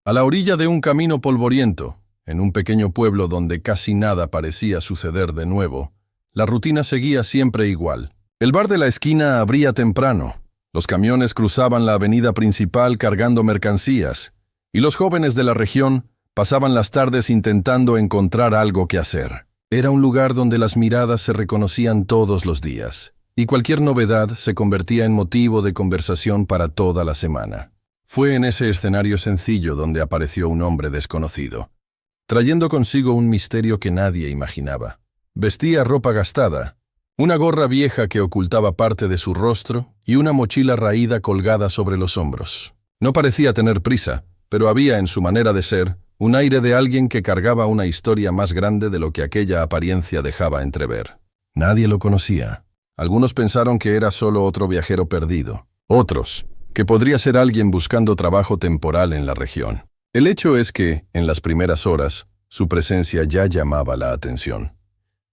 A la orilla de un camino polvoriento, en un pequeño pueblo donde casi nada parecía suceder de nuevo, la rutina seguía siempre igual. El bar de la esquina abría temprano, los camiones cruzaban la avenida principal cargando mercancías, y los jóvenes de la región pasaban las tardes intentando encontrar algo que hacer. Era un lugar donde las miradas se reconocían todos los días, y cualquier novedad se convertía en motivo de conversación para toda la semana. Fue en ese escenario sencillo donde apareció un hombre desconocido, trayendo consigo un misterio que nadie imaginaba. Vestía ropa gastada, una gorra vieja que ocultaba parte de su rostro y una mochila raída colgada sobre los hombros. No parecía tener prisa, pero había en su manera de ser un aire de alguien que cargaba una historia más grande de lo que aquella apariencia dejaba entrever. Nadie lo conocía. Algunos pensaron que era solo otro viajero perdido. Otros, que podría ser alguien buscando trabajo temporal en la región. El hecho es que, en las primeras horas, su presencia ya llamaba la atención.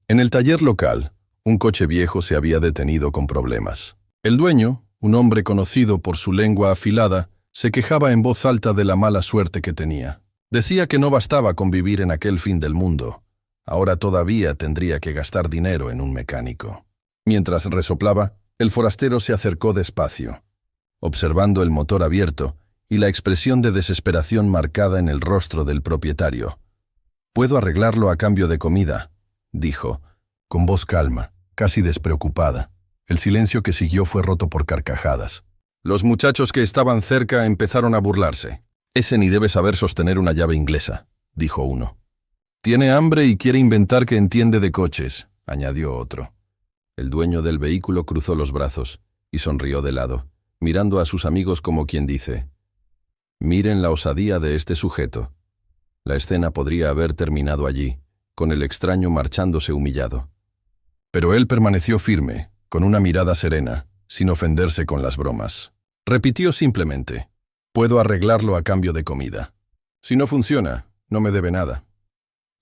En el taller local, un coche viejo se había detenido con problemas. El dueño, un hombre conocido por su lengua afilada, se quejaba en voz alta de la mala suerte que tenía. Decía que no bastaba con vivir en aquel fin del mundo. Ahora todavía tendría que gastar dinero en un mecánico. Mientras resoplaba, el forastero se acercó despacio, observando el motor abierto y la expresión de desesperación marcada en el rostro del propietario. «Puedo arreglarlo a cambio de comida», dijo, con voz calma, casi despreocupada. El silencio que siguió fue roto por carcajadas. Los muchachos que estaban cerca empezaron a burlarse. «Ese ni debe saber sostener una llave inglesa», dijo uno. «Tiene hambre y quiere inventar que entiende de coches», añadió otro. El dueño del vehículo cruzó los brazos y sonrió de lado, mirando a sus amigos como quien dice: «Miren la osadía de este sujeto». La escena podría haber terminado allí, con el extraño marchándose humillado. Pero él permaneció firme, con una mirada serena, sin ofenderse con las bromas. Repitió simplemente: «Puedo arreglarlo a cambio de comida. Si no funciona, no me debe nada».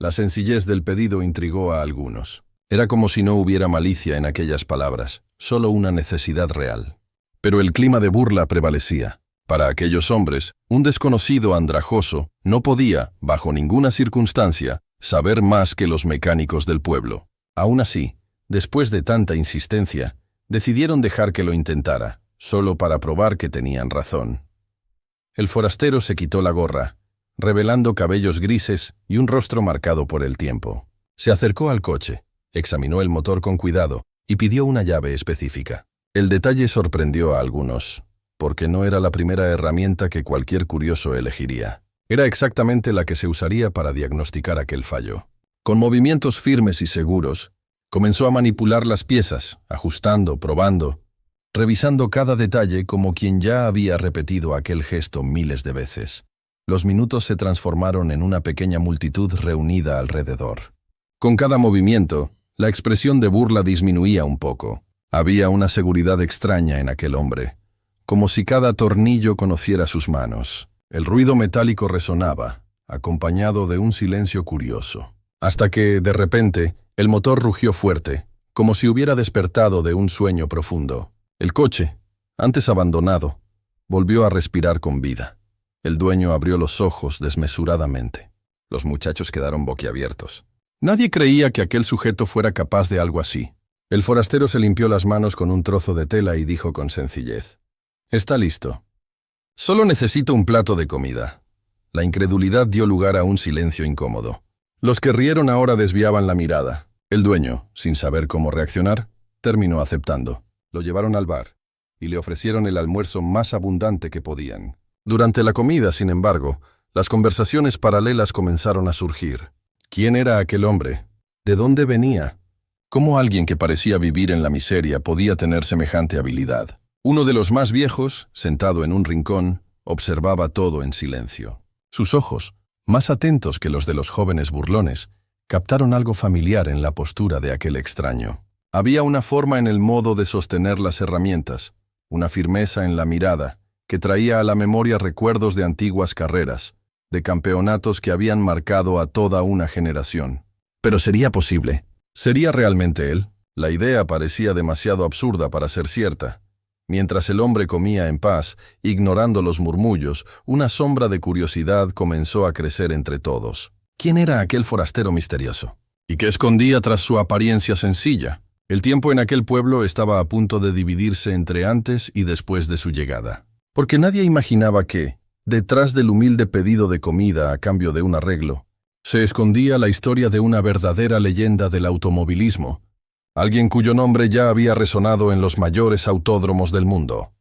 La sencillez del pedido intrigó a algunos. Era como si no hubiera malicia en aquellas palabras, solo una necesidad real. Pero el clima de burla prevalecía. Para aquellos hombres, un desconocido andrajoso no podía, bajo ninguna circunstancia, saber más que los mecánicos del pueblo. Aún así, después de tanta insistencia, decidieron dejar que lo intentara, solo para probar que tenían razón. El forastero se quitó la gorra, revelando cabellos grises y un rostro marcado por el tiempo. Se acercó al coche, examinó el motor con cuidado y pidió una llave específica. El detalle sorprendió a algunos, porque no era la primera herramienta que cualquier curioso elegiría. Era exactamente la que se usaría para diagnosticar aquel fallo. Con movimientos firmes y seguros, comenzó a manipular las piezas, ajustando, probando, revisando cada detalle como quien ya había repetido aquel gesto miles de veces. Los minutos se transformaron en una pequeña multitud reunida alrededor. Con cada movimiento, la expresión de burla disminuía un poco. Había una seguridad extraña en aquel hombre, como si cada tornillo conociera sus manos. El ruido metálico resonaba, acompañado de un silencio curioso. Hasta que, de repente, el motor rugió fuerte, como si hubiera despertado de un sueño profundo. El coche, antes abandonado, volvió a respirar con vida. El dueño abrió los ojos desmesuradamente. Los muchachos quedaron boquiabiertos. Nadie creía que aquel sujeto fuera capaz de algo así. El forastero se limpió las manos con un trozo de tela y dijo con sencillez: «Está listo. Solo necesito un plato de comida». La incredulidad dio lugar a un silencio incómodo. Los que rieron ahora desviaban la mirada. El dueño, sin saber cómo reaccionar, terminó aceptando. Lo llevaron al bar y le ofrecieron el almuerzo más abundante que podían. Durante la comida, sin embargo, las conversaciones paralelas comenzaron a surgir. ¿Quién era aquel hombre? ¿De dónde venía? ¿Cómo alguien que parecía vivir en la miseria podía tener semejante habilidad? Uno de los más viejos, sentado en un rincón, observaba todo en silencio. Sus ojos, más atentos que los de los jóvenes burlones, captaron algo familiar en la postura de aquel extraño. Había una forma en el modo de sostener las herramientas, una firmeza en la mirada, que traía a la memoria recuerdos de antiguas carreras, de campeonatos que habían marcado a toda una generación. Pero ¿sería posible? ¿Sería realmente él? La idea parecía demasiado absurda para ser cierta, Mientras el hombre comía en paz, ignorando los murmullos, una sombra de curiosidad comenzó a crecer entre todos. ¿Quién era aquel forastero misterioso? ¿Y qué escondía tras su apariencia sencilla? El tiempo en aquel pueblo estaba a punto de dividirse entre antes y después de su llegada. Porque nadie imaginaba que, detrás del humilde pedido de comida a cambio de un arreglo, se escondía la historia de una verdadera leyenda del automovilismo, alguien cuyo nombre ya había resonado en los mayores autódromos del mundo.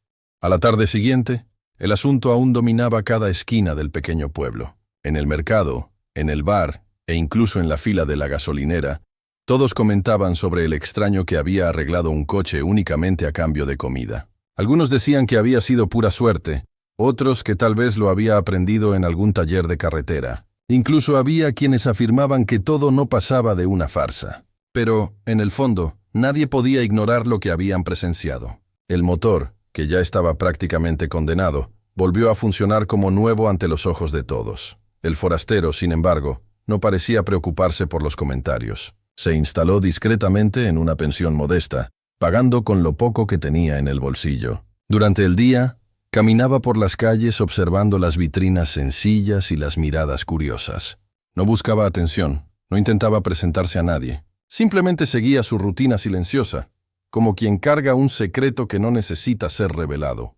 A la tarde siguiente, el asunto aún dominaba cada esquina del pequeño pueblo. En el mercado, en el bar e incluso en la fila de la gasolinera, todos comentaban sobre el extraño que había arreglado un coche únicamente a cambio de comida. Algunos decían que había sido pura suerte, otros que tal vez lo había aprendido en algún taller de carretera. Incluso había quienes afirmaban que todo no pasaba de una farsa. Pero, en el fondo, nadie podía ignorar lo que habían presenciado. El motor, que ya estaba prácticamente condenado, volvió a funcionar como nuevo ante los ojos de todos. El forastero, sin embargo, no parecía preocuparse por los comentarios. Se instaló discretamente en una pensión modesta, pagando con lo poco que tenía en el bolsillo. Durante el día, caminaba por las calles observando las vitrinas sencillas y las miradas curiosas. No buscaba atención, no intentaba presentarse a nadie. Simplemente seguía su rutina silenciosa, como quien carga un secreto que no necesita ser revelado.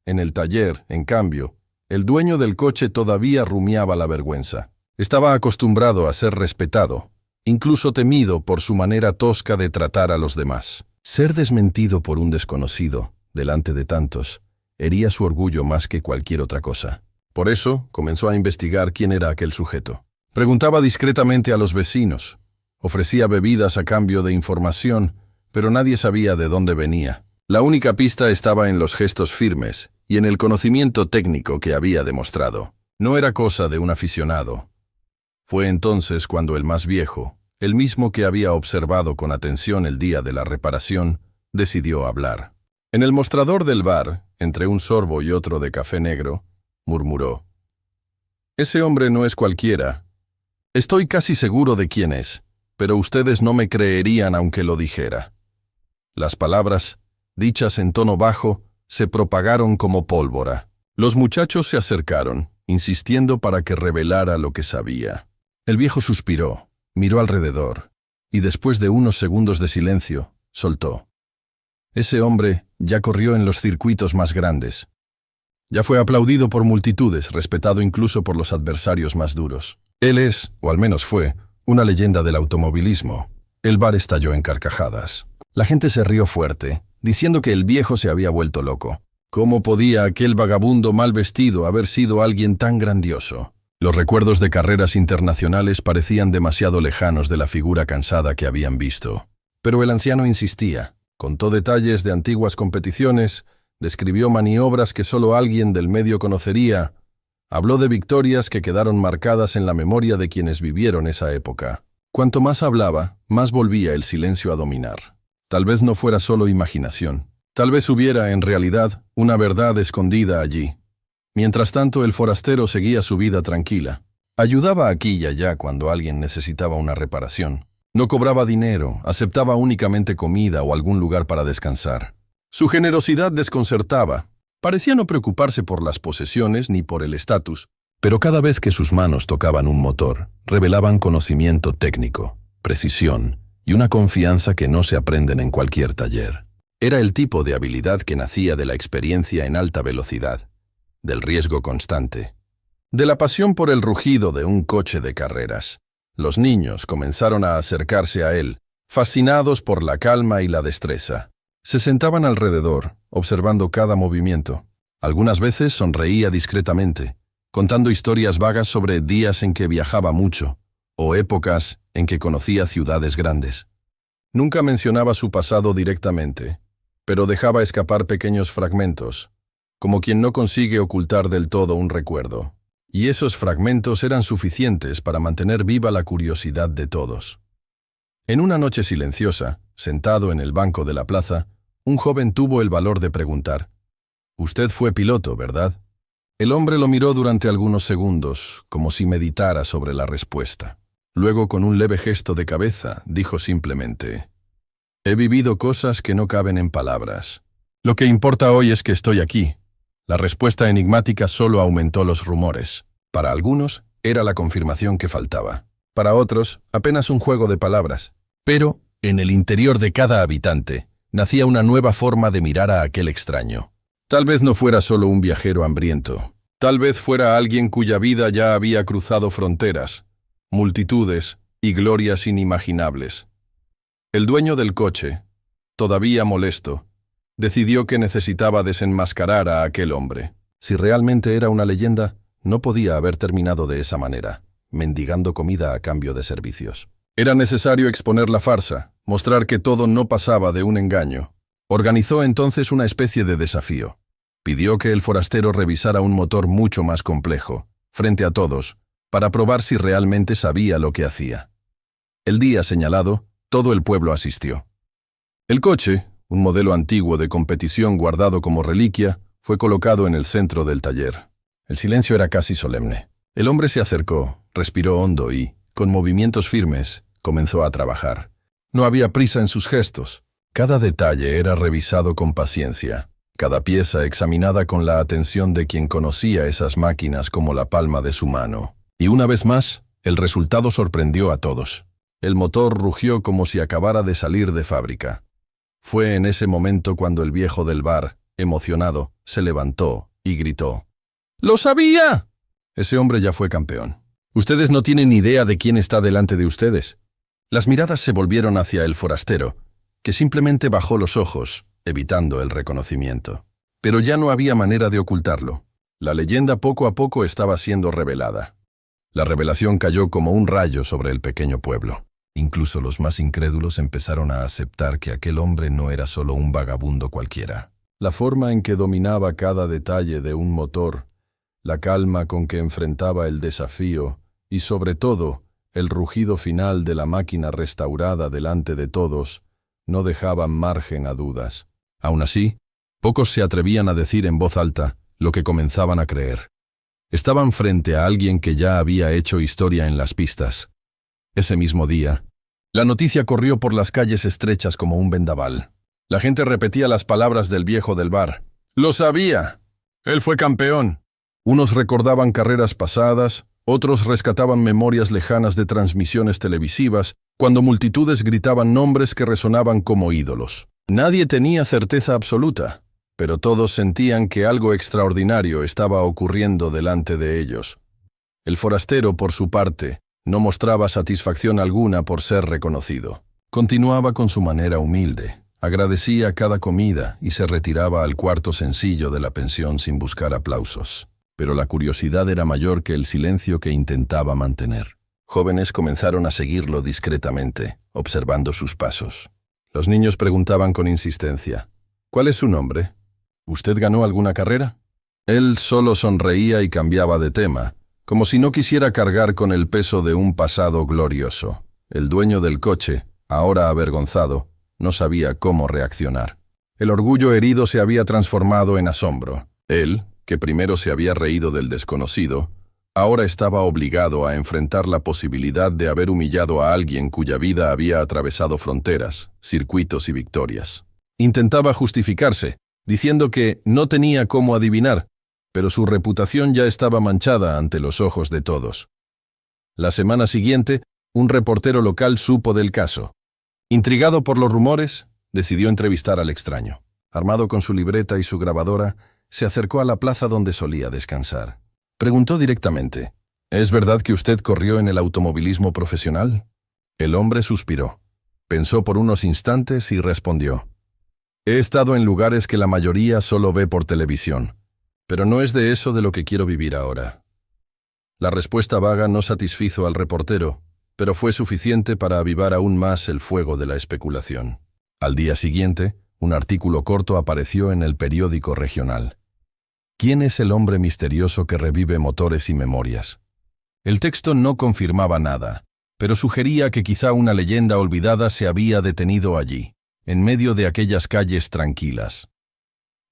En el taller, en cambio, el dueño del coche todavía rumiaba la vergüenza. Estaba acostumbrado a ser respetado, incluso temido por su manera tosca de tratar a los demás. Ser desmentido por un desconocido, delante de tantos, hería su orgullo más que cualquier otra cosa. Por eso, comenzó a investigar quién era aquel sujeto. Preguntaba discretamente a los vecinos. Ofrecía bebidas a cambio de información, pero nadie sabía de dónde venía. La única pista estaba en los gestos firmes y en el conocimiento técnico que había demostrado. No era cosa de un aficionado. Fue entonces cuando el más viejo, el mismo que había observado con atención el día de la reparación, decidió hablar. En el mostrador del bar, entre un sorbo y otro de café negro, murmuró: «Ese hombre no es cualquiera. Estoy casi seguro de quién es, pero ustedes no me creerían aunque lo dijera». Las palabras, dichas en tono bajo, se propagaron como pólvora. Los muchachos se acercaron, insistiendo para que revelara lo que sabía. El viejo suspiró, miró alrededor, y después de unos segundos de silencio, soltó: «Ese hombre ya corrió en los circuitos más grandes. Ya fue aplaudido por multitudes, respetado incluso por los adversarios más duros. Él es, o al menos fue, una leyenda del automovilismo». El bar estalló en carcajadas. La gente se rió fuerte, diciendo que el viejo se había vuelto loco. ¿Cómo podía aquel vagabundo mal vestido haber sido alguien tan grandioso? Los recuerdos de carreras internacionales parecían demasiado lejanos de la figura cansada que habían visto. Pero el anciano insistía. Contó detalles de antiguas competiciones, describió maniobras que solo alguien del medio conocería, habló de victorias que quedaron marcadas en la memoria de quienes vivieron esa época. Cuanto más hablaba, más volvía el silencio a dominar. Tal vez no fuera solo imaginación. Tal vez hubiera, en realidad, una verdad escondida allí. Mientras tanto, el forastero seguía su vida tranquila. Ayudaba aquí y allá cuando alguien necesitaba una reparación. No cobraba dinero, aceptaba únicamente comida o algún lugar para descansar. Su generosidad desconcertaba. Parecía no preocuparse por las posesiones ni por el estatus, pero cada vez que sus manos tocaban un motor, revelaban conocimiento técnico, precisión y una confianza que no se aprenden en cualquier taller. Era el tipo de habilidad que nacía de la experiencia en alta velocidad, del riesgo constante, de la pasión por el rugido de un coche de carreras. Los niños comenzaron a acercarse a él, fascinados por la calma y la destreza. Se sentaban alrededor, observando cada movimiento. Algunas veces sonreía discretamente, contando historias vagas sobre días en que viajaba mucho, o épocas en que conocía ciudades grandes. Nunca mencionaba su pasado directamente, pero dejaba escapar pequeños fragmentos, como quien no consigue ocultar del todo un recuerdo. Y esos fragmentos eran suficientes para mantener viva la curiosidad de todos. En una noche silenciosa, sentado en el banco de la plaza, un joven tuvo el valor de preguntar: «Usted fue piloto, ¿verdad?». El hombre lo miró durante algunos segundos, como si meditara sobre la respuesta. Luego, con un leve gesto de cabeza, dijo simplemente: «He vivido cosas que no caben en palabras». Lo que importa hoy es que estoy aquí. La respuesta enigmática solo aumentó los rumores. Para algunos, era la confirmación que faltaba. Para otros, apenas un juego de palabras. Pero, en el interior de cada habitante, nacía una nueva forma de mirar a aquel extraño. Tal vez no fuera solo un viajero hambriento. Tal vez fuera alguien cuya vida ya había cruzado fronteras, multitudes y glorias inimaginables. El dueño del coche, todavía molesto, decidió que necesitaba desenmascarar a aquel hombre. Si realmente era una leyenda, no podía haber terminado de esa manera, mendigando comida a cambio de servicios. Era necesario exponer la farsa, mostrar que todo no pasaba de un engaño. Organizó entonces una especie de desafío. Pidió que el forastero revisara un motor mucho más complejo, frente a todos, para probar si realmente sabía lo que hacía. El día señalado, todo el pueblo asistió. El coche, un modelo antiguo de competición guardado como reliquia, fue colocado en el centro del taller. El silencio era casi solemne. El hombre se acercó, respiró hondo y, con movimientos firmes, comenzó a trabajar. No había prisa en sus gestos. Cada detalle era revisado con paciencia, cada pieza examinada con la atención de quien conocía esas máquinas como la palma de su mano. Y una vez más, el resultado sorprendió a todos. El motor rugió como si acabara de salir de fábrica. Fue en ese momento cuando el viejo del bar, emocionado, se levantó y gritó: ¡Lo sabía! Ese hombre ya fue campeón. Ustedes no tienen idea de quién está delante de ustedes. Las miradas se volvieron hacia el forastero, que simplemente bajó los ojos, evitando el reconocimiento. Pero ya no había manera de ocultarlo. La leyenda poco a poco estaba siendo revelada. La revelación cayó como un rayo sobre el pequeño pueblo. Incluso los más incrédulos empezaron a aceptar que aquel hombre no era solo un vagabundo cualquiera. La forma en que dominaba cada detalle de un motor, la calma con que enfrentaba el desafío y, sobre todo, el rugido final de la máquina restaurada delante de todos, no dejaban margen a dudas. Aún así, pocos se atrevían a decir en voz alta lo que comenzaban a creer. Estaban frente a alguien que ya había hecho historia en las pistas. Ese mismo día, la noticia corrió por las calles estrechas como un vendaval. La gente repetía las palabras del viejo del bar. ¡Lo sabía! ¡Él fue campeón! Unos recordaban carreras pasadas, otros rescataban memorias lejanas de transmisiones televisivas, cuando multitudes gritaban nombres que resonaban como ídolos. Nadie tenía certeza absoluta, pero todos sentían que algo extraordinario estaba ocurriendo delante de ellos. El forastero, por su parte, no mostraba satisfacción alguna por ser reconocido. Continuaba con su manera humilde, agradecía cada comida y se retiraba al cuarto sencillo de la pensión sin buscar aplausos. Pero la curiosidad era mayor que el silencio que intentaba mantener. Jóvenes comenzaron a seguirlo discretamente, observando sus pasos. Los niños preguntaban con insistencia: ¿Cuál es su nombre? ¿Usted ganó alguna carrera? Él solo sonreía y cambiaba de tema, como si no quisiera cargar con el peso de un pasado glorioso. El dueño del coche, ahora avergonzado, no sabía cómo reaccionar. El orgullo herido se había transformado en asombro. Él, que primero se había reído del desconocido, ahora estaba obligado a enfrentar la posibilidad de haber humillado a alguien cuya vida había atravesado fronteras, circuitos y victorias. Intentaba justificarse, diciendo que no tenía cómo adivinar, pero su reputación ya estaba manchada ante los ojos de todos. La semana siguiente, un reportero local supo del caso. Intrigado por los rumores, decidió entrevistar al extraño. Armado con su libreta y su grabadora, se acercó a la plaza donde solía descansar. Preguntó directamente: ¿Es verdad que usted corrió en el automovilismo profesional? El hombre suspiró. Pensó por unos instantes y respondió: He estado en lugares que la mayoría solo ve por televisión, pero no es de eso de lo que quiero vivir ahora. La respuesta vaga no satisfizo al reportero, pero fue suficiente para avivar aún más el fuego de la especulación. Al día siguiente, un artículo corto apareció en el periódico regional. ¿Quién es el hombre misterioso que revive motores y memorias? El texto no confirmaba nada, pero sugería que quizá una leyenda olvidada se había detenido allí, en medio de aquellas calles tranquilas.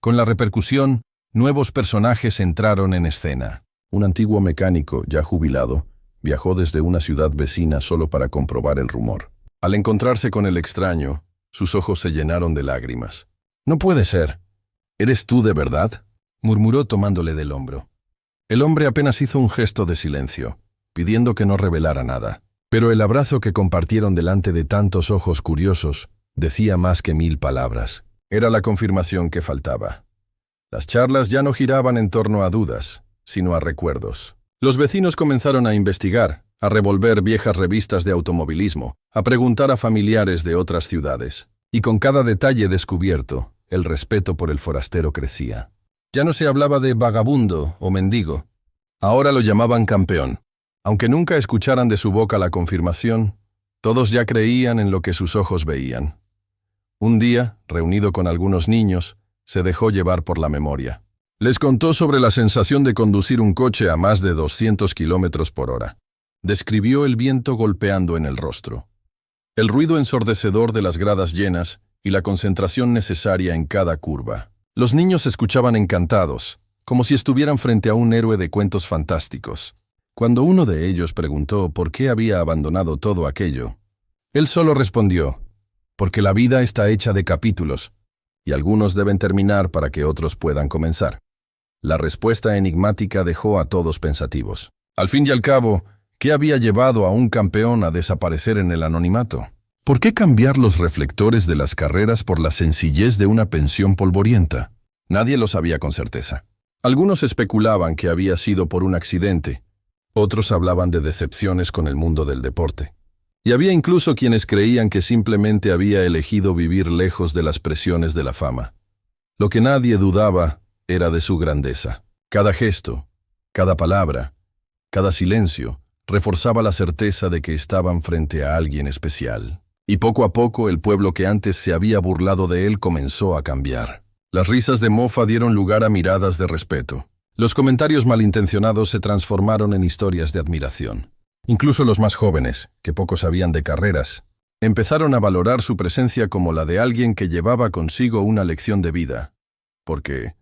Con la repercusión, nuevos personajes entraron en escena. Un antiguo mecánico, ya jubilado, viajó desde una ciudad vecina solo para comprobar el rumor. Al encontrarse con el extraño, sus ojos se llenaron de lágrimas. «No puede ser. ¿Eres tú de verdad?, murmuró tomándole del hombro. El hombre apenas hizo un gesto de silencio, pidiendo que no revelara nada. Pero el abrazo que compartieron delante de tantos ojos curiosos decía más que 1000 palabras. Era la confirmación que faltaba. Las charlas ya no giraban en torno a dudas, sino a recuerdos. Los vecinos comenzaron a investigar, a revolver viejas revistas de automovilismo, a preguntar a familiares de otras ciudades. Y con cada detalle descubierto, el respeto por el forastero crecía. Ya no se hablaba de vagabundo o mendigo. Ahora lo llamaban campeón. Aunque nunca escucharan de su boca la confirmación, todos ya creían en lo que sus ojos veían. Un día, reunido con algunos niños, se dejó llevar por la memoria. Les contó sobre la sensación de conducir un coche a más de 200 kilómetros por hora. Describió el viento golpeando en el rostro, el ruido ensordecedor de las gradas llenas y la concentración necesaria en cada curva. Los niños escuchaban encantados, como si estuvieran frente a un héroe de cuentos fantásticos. Cuando uno de ellos preguntó por qué había abandonado todo aquello, él solo respondió: porque la vida está hecha de capítulos, y algunos deben terminar para que otros puedan comenzar. La respuesta enigmática dejó a todos pensativos. Al fin y al cabo, ¿qué había llevado a un campeón a desaparecer en el anonimato? ¿Por qué cambiar los reflectores de las carreras por la sencillez de una pensión polvorienta? Nadie lo sabía con certeza. Algunos especulaban que había sido por un accidente, otros hablaban de decepciones con el mundo del deporte. Y había incluso quienes creían que simplemente había elegido vivir lejos de las presiones de la fama. Lo que nadie dudaba era de su grandeza. Cada gesto, cada palabra, cada silencio reforzaba la certeza de que estaban frente a alguien especial. Y poco a poco el pueblo que antes se había burlado de él comenzó a cambiar. Las risas de mofa dieron lugar a miradas de respeto. Los comentarios malintencionados se transformaron en historias de admiración. Incluso los más jóvenes, que poco sabían de carreras, empezaron a valorar su presencia como la de alguien que llevaba consigo una lección de vida. Porque,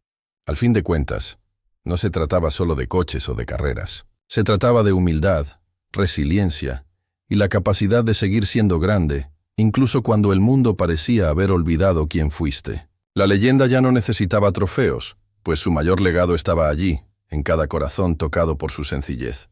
al fin de cuentas, no se trataba solo de coches o de carreras. Se trataba de humildad, resiliencia y la capacidad de seguir siendo grande, incluso cuando el mundo parecía haber olvidado quién fuiste. La leyenda ya no necesitaba trofeos, pues su mayor legado estaba allí, en cada corazón tocado por su sencillez.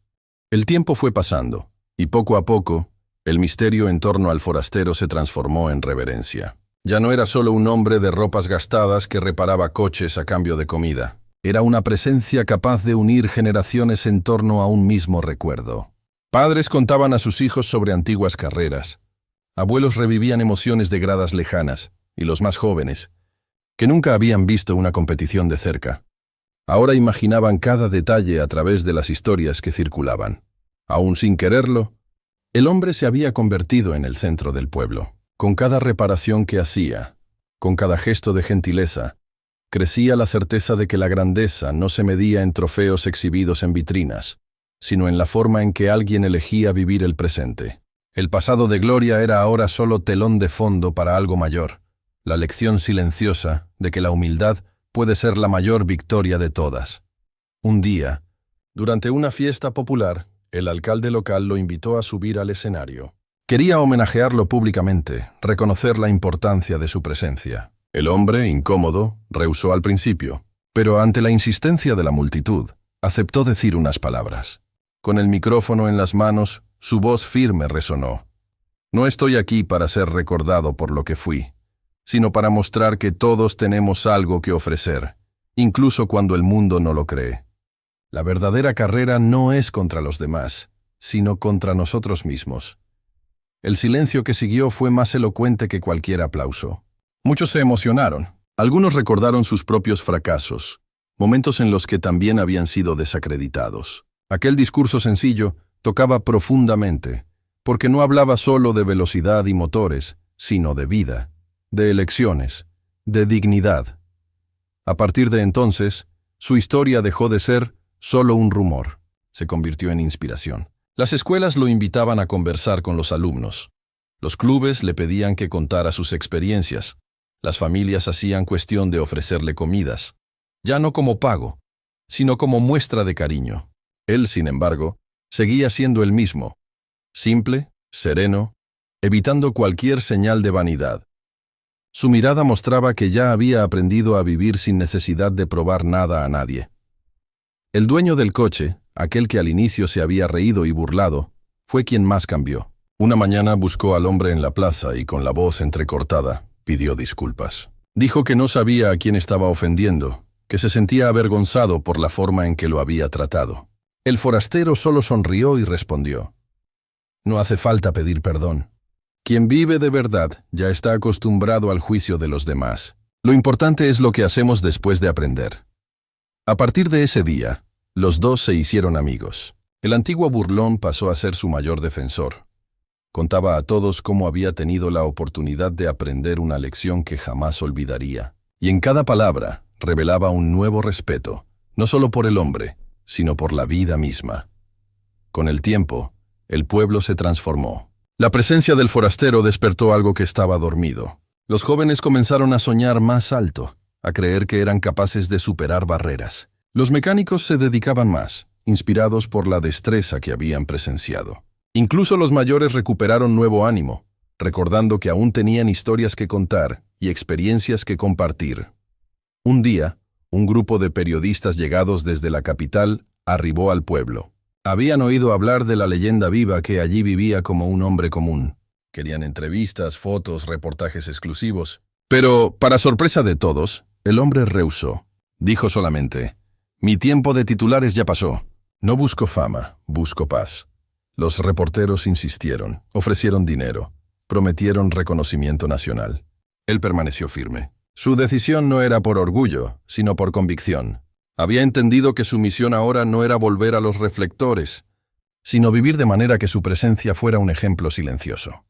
El tiempo fue pasando, y poco a poco, el misterio en torno al forastero se transformó en reverencia. Ya no era solo un hombre de ropas gastadas que reparaba coches a cambio de comida. Era una presencia capaz de unir generaciones en torno a un mismo recuerdo. Padres contaban a sus hijos sobre antiguas carreras. Abuelos revivían emociones de gradas lejanas, y los más jóvenes, que nunca habían visto una competición de cerca, ahora imaginaban cada detalle a través de las historias que circulaban. Aún sin quererlo, el hombre se había convertido en el centro del pueblo. Con cada reparación que hacía, con cada gesto de gentileza, crecía la certeza de que la grandeza no se medía en trofeos exhibidos en vitrinas, sino en la forma en que alguien elegía vivir el presente. El pasado de gloria era ahora solo telón de fondo para algo mayor, la lección silenciosa de que la humildad puede ser la mayor victoria de todas. Un día, durante una fiesta popular, el alcalde local lo invitó a subir al escenario. Quería homenajearlo públicamente, reconocer la importancia de su presencia. El hombre, incómodo, rehusó al principio, pero ante la insistencia de la multitud, aceptó decir unas palabras. Con el micrófono en las manos, su voz firme resonó. No estoy aquí para ser recordado por lo que fui, sino para mostrar que todos tenemos algo que ofrecer, incluso cuando el mundo no lo cree. La verdadera carrera no es contra los demás, sino contra nosotros mismos. El silencio que siguió fue más elocuente que cualquier aplauso. Muchos se emocionaron. Algunos recordaron sus propios fracasos, momentos en los que también habían sido desacreditados. Aquel discurso sencillo tocaba profundamente, porque no hablaba solo de velocidad y motores, sino de vida, de elecciones, de dignidad. A partir de entonces, su historia dejó de ser solo un rumor, se convirtió en inspiración. Las escuelas lo invitaban a conversar con los alumnos. Los clubes le pedían que contara sus experiencias. Las familias hacían cuestión de ofrecerle comidas, ya no como pago, sino como muestra de cariño. Él, sin embargo, seguía siendo el mismo, simple, sereno, evitando cualquier señal de vanidad. Su mirada mostraba que ya había aprendido a vivir sin necesidad de probar nada a nadie. El dueño del coche, aquel que al inicio se había reído y burlado, fue quien más cambió. Una mañana buscó al hombre en la plaza y con la voz entrecortada pidió disculpas. Dijo que no sabía a quién estaba ofendiendo, que se sentía avergonzado por la forma en que lo había tratado. El forastero solo sonrió y respondió: «No hace falta pedir perdón. Quien vive de verdad ya está acostumbrado al juicio de los demás. Lo importante es lo que hacemos después de aprender». A partir de ese día, los dos se hicieron amigos. El antiguo burlón pasó a ser su mayor defensor. Contaba a todos cómo había tenido la oportunidad de aprender una lección que jamás olvidaría. Y en cada palabra revelaba un nuevo respeto, no solo por el hombre, sino por la vida misma. Con el tiempo, el pueblo se transformó. La presencia del forastero despertó algo que estaba dormido. Los jóvenes comenzaron a soñar más alto, a creer que eran capaces de superar barreras. Los mecánicos se dedicaban más, inspirados por la destreza que habían presenciado. Incluso los mayores recuperaron nuevo ánimo, recordando que aún tenían historias que contar y experiencias que compartir. Un día, un grupo de periodistas llegados desde la capital arribó al pueblo. Habían oído hablar de la leyenda viva que allí vivía como un hombre común. Querían entrevistas, fotos, reportajes exclusivos. Pero, para sorpresa de todos, el hombre rehusó. Dijo solamente: «Mi tiempo de titulares ya pasó. No busco fama, busco paz». Los reporteros insistieron, ofrecieron dinero, prometieron reconocimiento nacional. Él permaneció firme. Su decisión no era por orgullo, sino por convicción. Había entendido que su misión ahora no era volver a los reflectores, sino vivir de manera que su presencia fuera un ejemplo silencioso.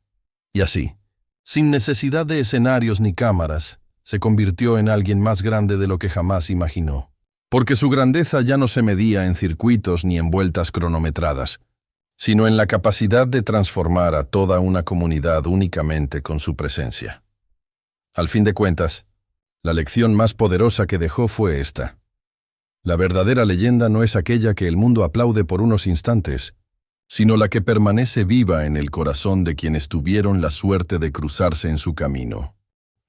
Y así, sin necesidad de escenarios ni cámaras, se convirtió en alguien más grande de lo que jamás imaginó. Porque su grandeza ya no se medía en circuitos ni en vueltas cronometradas, sino en la capacidad de transformar a toda una comunidad únicamente con su presencia. Al fin de cuentas, la lección más poderosa que dejó fue esta: la verdadera leyenda no es aquella que el mundo aplaude por unos instantes, sino la que permanece viva en el corazón de quienes tuvieron la suerte de cruzarse en su camino.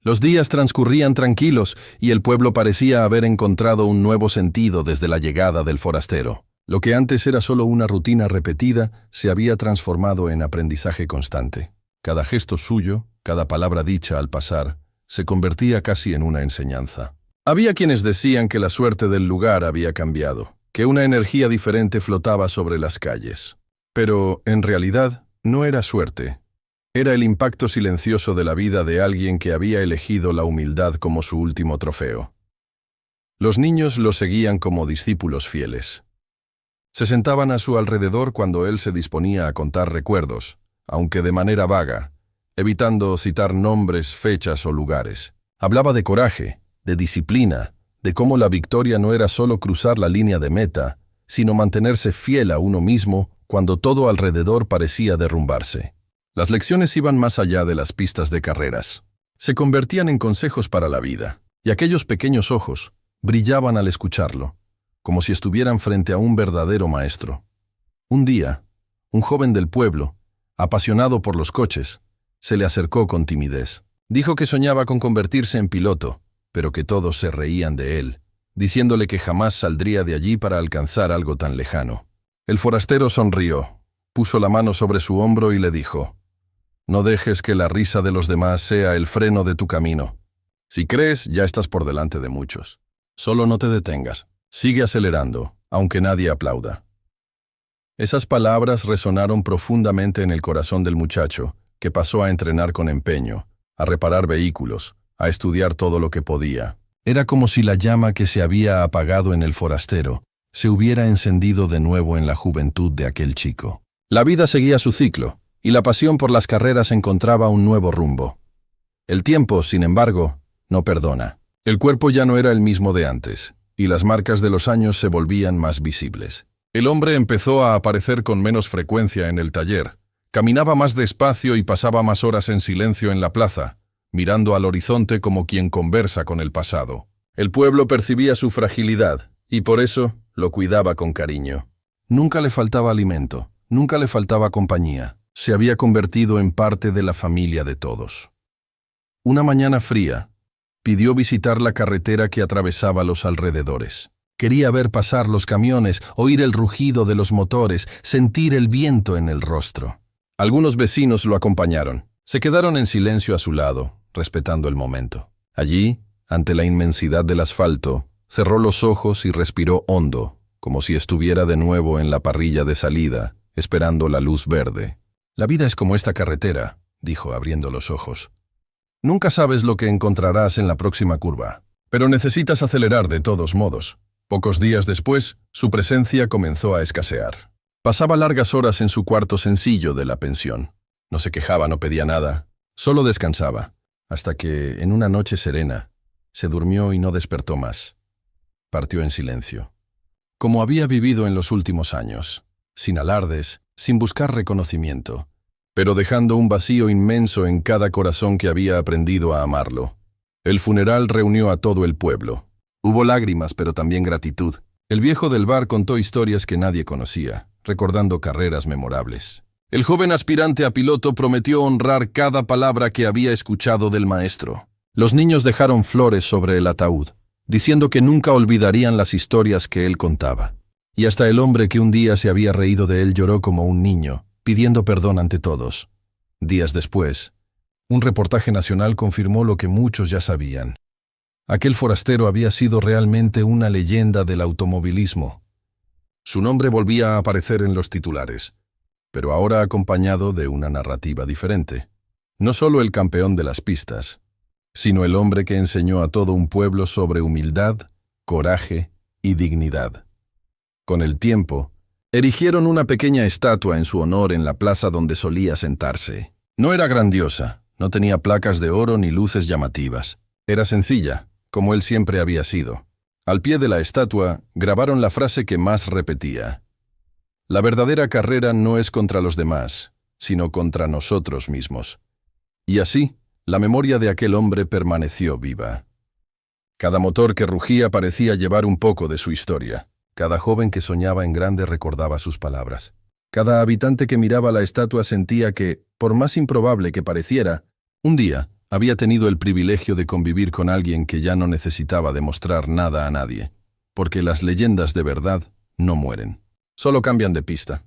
Los días transcurrían tranquilos y el pueblo parecía haber encontrado un nuevo sentido desde la llegada del forastero. Lo que antes era solo una rutina repetida se había transformado en aprendizaje constante. Cada gesto suyo, cada palabra dicha al pasar, se convertía casi en una enseñanza. Había quienes decían que la suerte del lugar había cambiado, que una energía diferente flotaba sobre las calles. Pero, en realidad, no era suerte. Era el impacto silencioso de la vida de alguien que había elegido la humildad como su último trofeo. Los niños lo seguían como discípulos fieles. Se sentaban a su alrededor cuando él se disponía a contar recuerdos, aunque de manera vaga, evitando citar nombres, fechas o lugares. Hablaba de coraje, de disciplina, de cómo la victoria no era solo cruzar la línea de meta, sino mantenerse fiel a uno mismo cuando todo alrededor parecía derrumbarse. Las lecciones iban más allá de las pistas de carreras. Se convertían en consejos para la vida, y aquellos pequeños ojos brillaban al escucharlo, como si estuvieran frente a un verdadero maestro. Un día, un joven del pueblo, apasionado por los coches, se le acercó con timidez. Dijo que soñaba con convertirse en piloto, pero que todos se reían de él, diciéndole que jamás saldría de allí para alcanzar algo tan lejano. El forastero sonrió, puso la mano sobre su hombro y le dijo: «No dejes que la risa de los demás sea el freno de tu camino. Si crees, ya estás por delante de muchos. Solo no te detengas. Sigue acelerando, aunque nadie aplauda». Esas palabras resonaron profundamente en el corazón del muchacho, que pasó a entrenar con empeño, a reparar vehículos, a estudiar todo lo que podía. Era como si la llama que se había apagado en el forastero se hubiera encendido de nuevo en la juventud de aquel chico. La vida seguía su ciclo, y la pasión por las carreras encontraba un nuevo rumbo. El tiempo, sin embargo, no perdona. El cuerpo ya no era el mismo de antes, y las marcas de los años se volvían más visibles. El hombre empezó a aparecer con menos frecuencia en el taller, caminaba más despacio y pasaba más horas en silencio en la plaza, mirando al horizonte como quien conversa con el pasado. El pueblo percibía su fragilidad, y por eso lo cuidaba con cariño. Nunca le faltaba alimento, nunca le faltaba compañía. Se había convertido en parte de la familia de todos. Una mañana fría, pidió visitar la carretera que atravesaba los alrededores. Quería ver pasar los camiones, oír el rugido de los motores, sentir el viento en el rostro. Algunos vecinos lo acompañaron. Se quedaron en silencio a su lado, respetando el momento. Allí, ante la inmensidad del asfalto, cerró los ojos y respiró hondo, como si estuviera de nuevo en la parrilla de salida, esperando la luz verde. La vida es como esta carretera, dijo abriendo los ojos. Nunca sabes lo que encontrarás en la próxima curva, pero necesitas acelerar de todos modos. Pocos días después, su presencia comenzó a escasear. Pasaba largas horas en su cuarto sencillo de la pensión. No se quejaba, no pedía nada, solo descansaba, hasta que, en una noche serena, se durmió y no despertó más. Partió en silencio. Como había vivido en los últimos años, sin alardes, sin buscar reconocimiento, pero dejando un vacío inmenso en cada corazón que había aprendido a amarlo. El funeral reunió a todo el pueblo. Hubo lágrimas, pero también gratitud. El viejo del bar contó historias que nadie conocía, recordando carreras memorables. El joven aspirante a piloto prometió honrar cada palabra que había escuchado del maestro. Los niños dejaron flores sobre el ataúd, diciendo que nunca olvidarían las historias que él contaba. Y hasta el hombre que un día se había reído de él lloró como un niño, pidiendo perdón ante todos. Días después, un reportaje nacional confirmó lo que muchos ya sabían. Aquel forastero había sido realmente una leyenda del automovilismo. Su nombre volvía a aparecer en los titulares, pero ahora acompañado de una narrativa diferente. No solo el campeón de las pistas, sino el hombre que enseñó a todo un pueblo sobre humildad, coraje y dignidad. Con el tiempo, erigieron una pequeña estatua en su honor en la plaza donde solía sentarse. No era grandiosa, no tenía placas de oro ni luces llamativas. Era sencilla, como él siempre había sido. Al pie de la estatua grabaron la frase que más repetía: la verdadera carrera no es contra los demás, sino contra nosotros mismos. Y así, la memoria de aquel hombre permaneció viva. Cada motor que rugía parecía llevar un poco de su historia. Cada joven que soñaba en grande recordaba sus palabras. Cada habitante que miraba la estatua sentía que, por más improbable que pareciera, un día había tenido el privilegio de convivir con alguien que ya no necesitaba demostrar nada a nadie, porque las leyendas de verdad no mueren, solo cambian de pista.